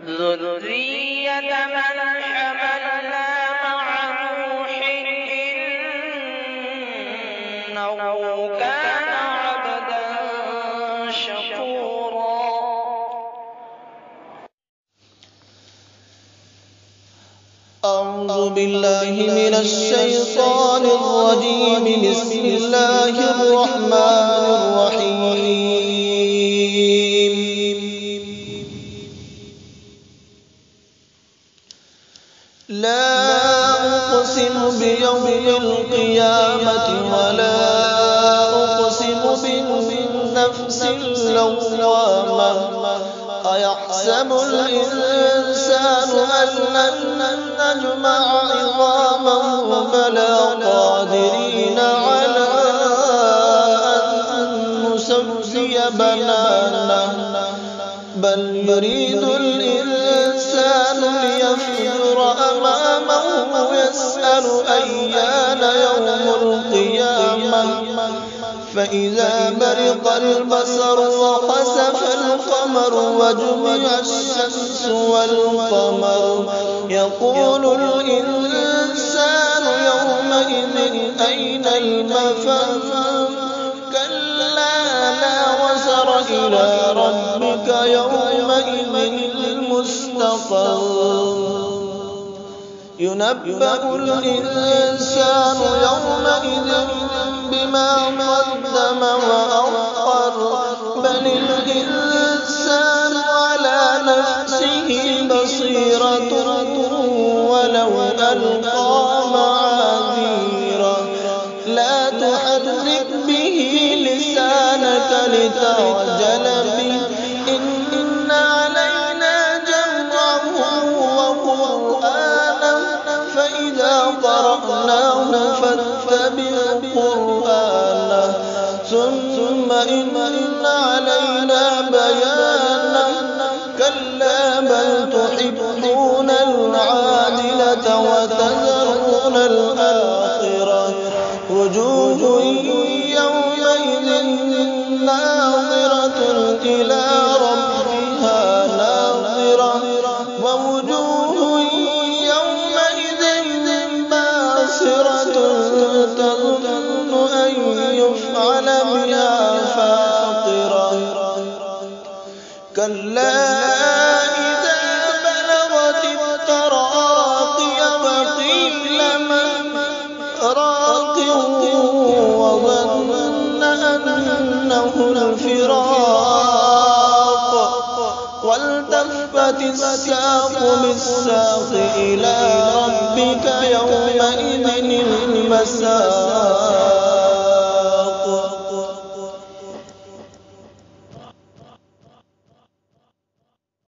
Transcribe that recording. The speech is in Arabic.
ذرية من حملنا مع نوح إنه كان عبدا شكورا. أعوذ بالله من الشيطان الرجيم. بسم الله الرحمن الرحيم. لا أقسم بيوم القيامة ولا أقسم بالنفس اللوامة. أيحسب الإنسان أن لن نجمع عظامه بلى قادرين على أن نسوي بنانه بل يريد الإنسان ليفجر أمامه يسأل أيان يوم القيامة فإذا برق البصر وخسف القمر وجمع الشمس والقمر يقول الإنسان يومئذ أين المفر كلا لا وزر إلى ربك يومئذ المستقر ينبأ الإنسان يومئذ بما قدم وأخر بل الإنسان على نفسه بصيرة ولو ألقى معاذيره لا تحرك به لسانك لتعجل به إن علينا جمعه وقرآنه فإذا قرأناه فاتبع قرآنه ثم إن علينا بيانه كلا بل تحبون العاجلة وتذرون الآخرة وجوه يومئذ ناظرة إلى ربها ناظرة ووجوه يومئذ باسرة تظن أن يفعل بها فاقرة كلا إذا بلغت التراقي وقيل من راق وظن أنه الفراق والتفت الساق بالساق إلى ربك يومئذ المساق